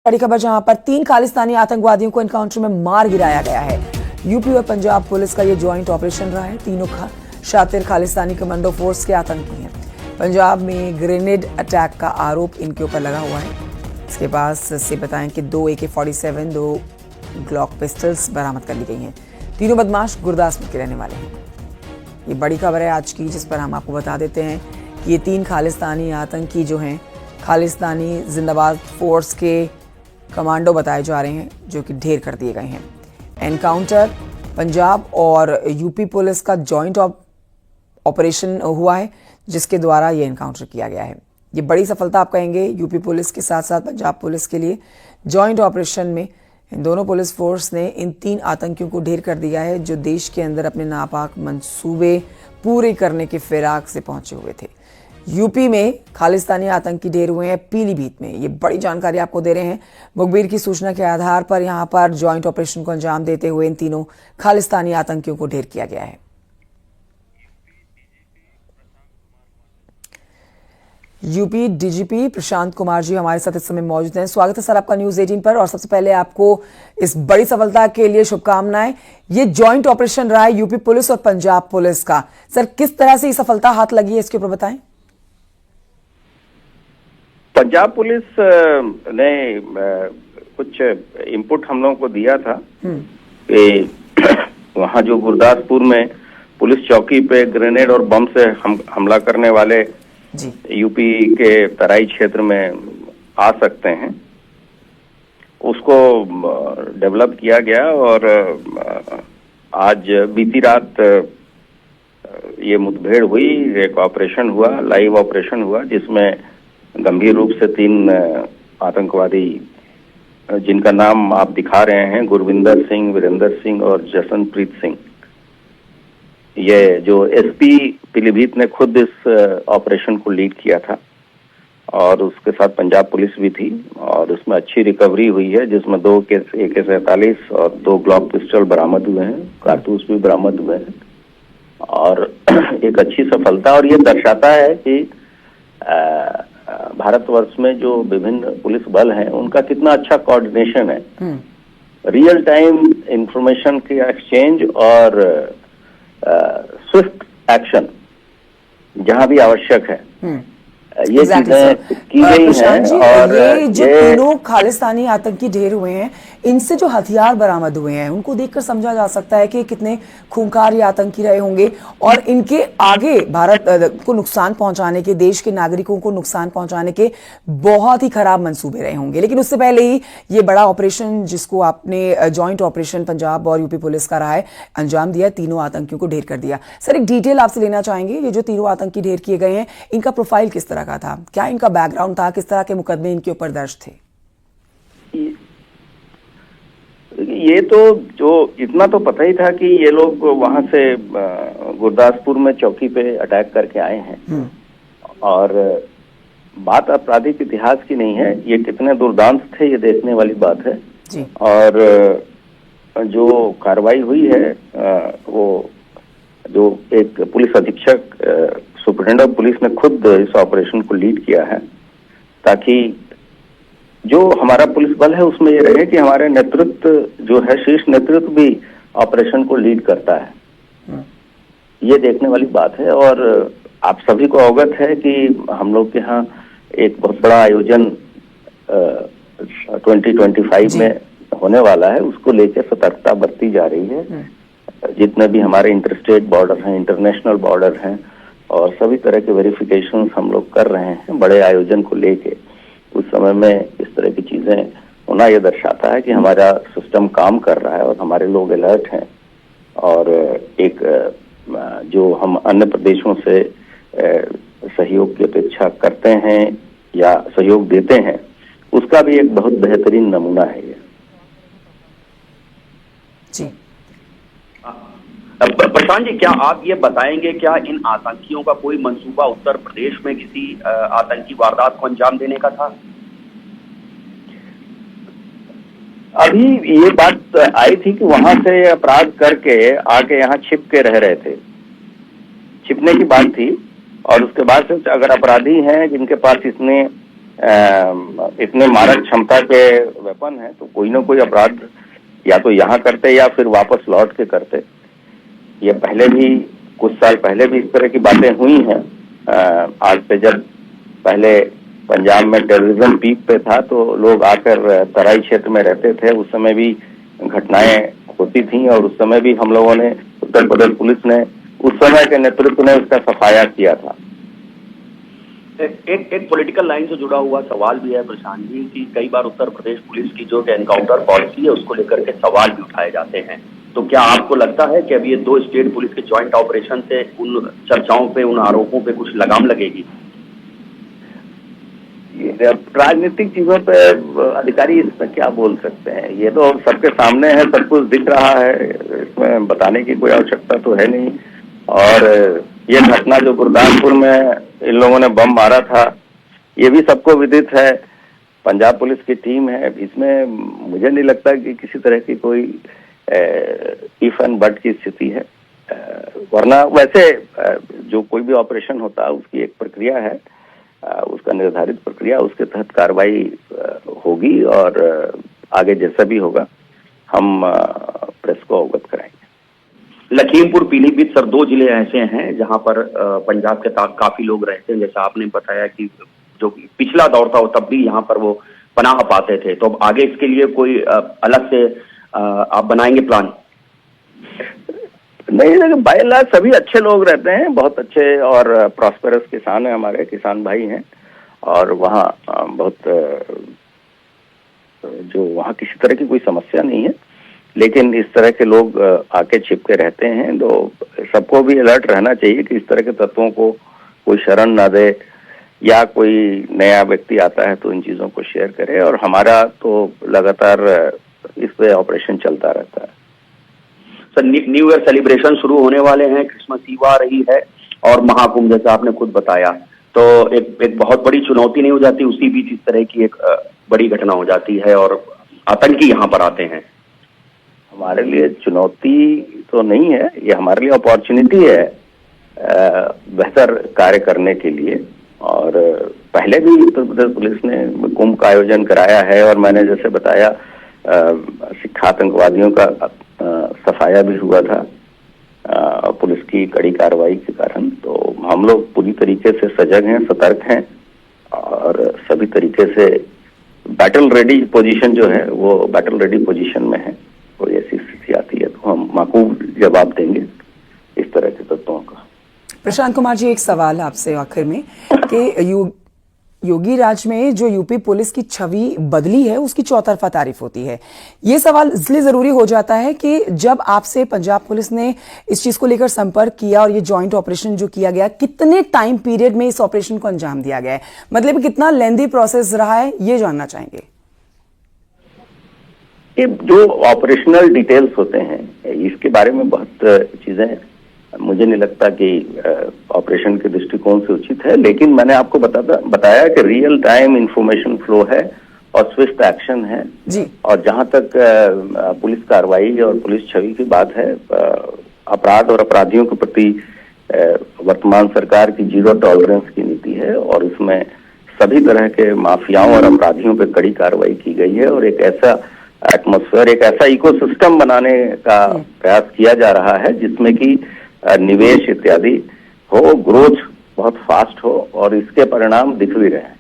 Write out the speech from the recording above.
बड़ी खबर जहां पर 3 खालिस्तानी आतंकवादियों को एनकाउंटर में मार गिराया गया है। यूपी और पंजाब पुलिस का यह ज्वाइंट ऑपरेशन रहा है। तीनों शातिर खालिस्तानी कमांडो फोर्स के आतंकी हैं। पंजाब में ग्रेनेड अटैक का आरोप इनके ऊपर लगा हुआ है। इसके पास से बताएं कि 2 AK-47, 2 ग्लॉक पिस्टल्स बरामद कर ली गई हैं। तीनों बदमाश गुरदासपुर के रहने वाले हैं। ये बड़ी खबर है आज की, जिस पर हम आपको बता देते हैं कि ये 3 खालिस्तानी आतंकी जो हैं खालिस्तानी जिंदाबाद फोर्स के कमांडो बताए जा रहे हैं, जो कि ढेर कर दिए गए हैं। एनकाउंटर पंजाब और यूपी पुलिस का जॉइंट ऑपरेशन हुआ है, जिसके द्वारा ये एनकाउंटर किया गया है। ये बड़ी सफलता आप कहेंगे यूपी पुलिस के साथ साथ पंजाब पुलिस के लिए। जॉइंट ऑपरेशन में इन दोनों पुलिस फोर्स ने इन 3 आतंकियों को ढेर कर दिया है, जो देश के अंदर अपने नापाक मंसूबे पूरे करने के फिराक से पहुंचे हुए थे। यूपी में खालिस्तानी आतंकी ढेर हुए हैं पीलीभीत में। ये बड़ी जानकारी आपको दे रहे हैं। मुखबिर की सूचना के आधार पर यहां पर जॉइंट ऑपरेशन को अंजाम देते हुए इन तीनों खालिस्तानी आतंकियों को ढेर किया गया है। यूपी डीजीपी प्रशांत कुमार जी हमारे साथ इस समय मौजूद हैं। स्वागत है सर आपका न्यूज़ 18 पर। और सबसे पहले आपको इस बड़ी सफलता के लिए शुभकामनाएं। ये जॉइंट ऑपरेशन रहा है यूपी पुलिस और पंजाब पुलिस का। सर, किस तरह से ये सफलता हाथ लगी है, इसके ऊपर बताएं। पंजाब पुलिस ने कुछ इनपुट हम लोगों को दिया था कि वहां जो गुरदासपुर में पुलिस चौकी पे ग्रेनेड और बम से हमला करने वाले जी यूपी के तराई क्षेत्र में आ सकते हैं, उसको डेवलप किया गया। और आज बीती रात ये मुठभेड़ हुई, एक ऑपरेशन हुआ, लाइव ऑपरेशन हुआ, जिसमें गंभीर रूप से 3 आतंकवादी, जिनका नाम आप दिखा रहे हैं, गुरविंदर सिंह, वीरेंद्र सिंह और जसनप्रीत सिंह, ये जो एसपी पीलीभीत ने खुद इस ऑपरेशन को लीड किया था। और उसके साथ पंजाब पुलिस भी थी और उसमें अच्छी रिकवरी हुई है, जिसमें 2 AK-47 और 2 ग्लॉक पिस्टल बरामद हुए हैं, कारतूस भी बरामद हुए हैं। और एक अच्छी सफलता, और ये दर्शाता है कि भारतवर्ष में जो विभिन्न पुलिस बल हैं उनका कितना अच्छा कोऑर्डिनेशन है। रियल टाइम इंफॉर्मेशन की एक्सचेंज और स्विफ्ट एक्शन जहां भी आवश्यक है, ये चीजें की गई हैं। और ये जो तीनों खालिस्तानी आतंकी ढेर हुए हैं, इनसे जो हथियार बरामद हुए हैं, उनको देखकर समझा जा सकता है कि कितने खूंखार ये आतंकी रहे होंगे और इनके आगे भारत को नुकसान पहुंचाने के, देश के नागरिकों को नुकसान पहुंचाने के बहुत ही खराब मंसूबे रहे होंगे। लेकिन उससे पहले ही ये बड़ा ऑपरेशन, जिसको आपने जॉइंट ऑपरेशन पंजाब और यूपी पुलिस का रहा है, अंजाम दिया, तीनों आतंकियों को ढेर कर दिया। सर, एक डिटेल आपसे लेना चाहेंगे, ये जो तीनों आतंकी ढेर किए गए हैं, इनका प्रोफाइल किस तरह का था, क्या इनका बैकग्राउंड था, किस तरह के मुकदमे इनके ऊपर दर्ज थे? ये तो जो इतना तो पता ही था कि ये लोग वहां से गुरदासपुर में चौकी पे अटैक करके आए हैं। और बात आपराधिक इतिहास की नहीं है, ये कितने दुर्दांत थे ये देखने वाली बात है जी। और जो कार्रवाई हुई है, वो जो एक पुलिस अधीक्षक, सुपरिटेंडेंट ऑफ पुलिस ने खुद इस ऑपरेशन को लीड किया है, ताकि जो हमारा पुलिस बल है उसमें ये रहे कि हमारे नेतृत्व जो है, शीर्ष नेतृत्व भी ऑपरेशन को लीड करता है। ये देखने वाली बात है। और आप सभी को अवगत है कि हम लोग के यहाँ एक बहुत बड़ा आयोजन 2025 में होने वाला है, उसको लेकर सतर्कता बरती जा रही है। जितने भी हमारे इंटरस्टेट बॉर्डर हैं, इंटरनेशनल बॉर्डर हैं, और सभी तरह के वेरिफिकेशन हम लोग कर रहे हैं बड़े आयोजन को लेके। उस समय में इस तरह की चीजें होना ये दर्शाता है कि हमारा सिस्टम काम कर रहा है और हमारे लोग अलर्ट हैं। और एक जो हम अन्य प्रदेशों से सहयोग की अपेक्षा करते हैं या सहयोग देते हैं, उसका भी एक बहुत बेहतरीन नमूना है ये। जी प्रशांत जी, क्या आप ये बताएंगे, क्या इन आतंकियों का कोई मंसूबा उत्तर प्रदेश में किसी आतंकी वारदात को अंजाम देने का था? अभी ये बात आई थी कि वहां से अपराध करके आके यहाँ छिप के रह रहे थे, छिपने की बात थी। और उसके बाद से अगर अपराधी हैं जिनके पास इतने इतने मारक क्षमता के वेपन हैं, तो कोई ना कोई अपराध या तो यहाँ करते या फिर वापस लौट के करते। ये पहले भी कुछ साल पहले भी इस तरह की बातें हुई हैं। आज से जब पहले पंजाब में टेररिज्म पीक पे था तो लोग आकर तराई क्षेत्र में रहते थे, उस समय भी घटनाएं होती थी और उस समय भी हम लोगों ने, उत्तर प्रदेश पुलिस ने उस समय के नेतृत्व ने उसका सफाया किया था। एक पॉलिटिकल लाइन से जुड़ा हुआ सवाल भी है प्रशांत जी कि कई बार उत्तर प्रदेश पुलिस की जो एनकाउंटर पॉलिसी है उसको लेकर के सवाल भी उठाए जाते हैं, तो क्या आपको लगता है कि अब ये 2 स्टेट पुलिस के ज्वाइंट ऑपरेशन से उन चर्चाओं पे, उन आरोपों पे कुछ लगाम लगेगी? राजनीतिक चीजों पे अधिकारी इसमें क्या बोल सकते हैं, ये तो सबके सामने है, सब कुछ दिख रहा है, इसमें बताने की कोई आवश्यकता तो है नहीं। और ये घटना जो गुरदासपुर में इन लोगों ने बम मारा था, ये भी सबको विदित है। पंजाब पुलिस की टीम है, इसमें मुझे नहीं लगता कि किसी तरह की कोई इफ एंड बट की स्थिति है। वरना वैसे जो कोई भी ऑपरेशन होता है उसकी एक प्रक्रिया है, उसका निर्धारित प्रक्रिया, उसके तहत कार्रवाई होगी और आगे जैसा भी होगा हम प्रेस को अवगत कराएंगे। लखीमपुर, पीलीभीत सर 2 जिले ऐसे हैं जहां पर पंजाब के काफी लोग रहते हैं। जैसा आपने बताया कि जो पिछला दौर था वो तब भी यहाँ पर वो पनाह पाते थे, तो अब आगे इसके लिए कोई अलग से आप बनाएंगे प्लान? नहीं, लेकिन बाय एंड लार्ज सभी अच्छे लोग रहते हैं, बहुत अच्छे और प्रॉस्पेरस किसान हैं, हमारे किसान भाई हैं और वहाँ बहुत जो वहाँ किसी तरह की कोई समस्या नहीं है। लेकिन इस तरह के लोग आके छिपके रहते हैं, तो सबको भी अलर्ट रहना चाहिए कि इस तरह के तत्वों को कोई शरण ना दे, या कोई नया व्यक्ति आता है तो इन चीजों को शेयर करे। और हमारा तो लगातार इस पे ऑपरेशन चलता रहता है। सर, न्यू ईयर सेलिब्रेशन शुरू होने वाले हैं, क्रिसमस ईव आ रही है और महाकुंभ जैसा आपने खुद बताया, तो एक बहुत बड़ी चुनौती नहीं हो जाती उसी बीच इस तरह की एक बड़ी घटना हो जाती है और आतंकी यहाँ पर आते हैं? हमारे लिए चुनौती तो नहीं है, ये हमारे लिए अपॉर्चुनिटी है बेहतर कार्य करने के लिए। और पहले भी उत्तर प्रदेश पुलिस ने कुंभ का आयोजन कराया है और मैंने जैसे बताया सिख आतंकवादियों का सफाया भी हुआ था पुलिस की कड़ी कार्रवाई के कारण। तो हम लोग पूरी तरीके से सजग हैं, सतर्क हैं और सभी तरीके से बैटल रेडी पोजीशन जो है वो बैटल रेडी पोजीशन में है। कोई ऐसी स्थिति आती है तो हम माकूल जवाब देंगे इस तरह के तत्वों का। प्रशांत कुमार जी, एक सवाल आपसे आखिर में कि योगी राज में जो यूपी पुलिस की छवि बदली है उसकी चौतरफा तारीफ होती है। ये सवाल इसलिए जरूरी हो जाता है कि जब आपसे पंजाब पुलिस ने इस चीज को लेकर संपर्क किया और ये जॉइंट ऑपरेशन जो किया गया, कितने टाइम पीरियड में इस ऑपरेशन को अंजाम दिया गया है, मतलब कितना लेंथी प्रोसेस रहा है, ये जानना चाहेंगे। ये जो ऑपरेशनल डिटेल्स होते हैं इसके बारे में बहुत चीजें मुझे नहीं लगता कि ऑपरेशन के दृष्टिकोण से उचित है, लेकिन मैंने आपको बताया कि रियल टाइम इंफॉर्मेशन फ्लो है और स्विफ्ट एक्शन है जी। और जहां तक पुलिस कार्रवाई और पुलिस छवि की बात है, अपराध और अपराधियों के प्रति वर्तमान सरकार की 0 टॉलरेंस की नीति है और इसमें सभी तरह के माफियाओं और अपराधियों पर कड़ी कार्रवाई की गई है और एक ऐसा एटमॉस्फेयर, एक ऐसा इकोसिस्टम बनाने का प्रयास किया जा रहा है जिसमें कि निवेश इत्यादि हो, ग्रोथ बहुत फास्ट हो और इसके परिणाम दिख भी रहे हैं।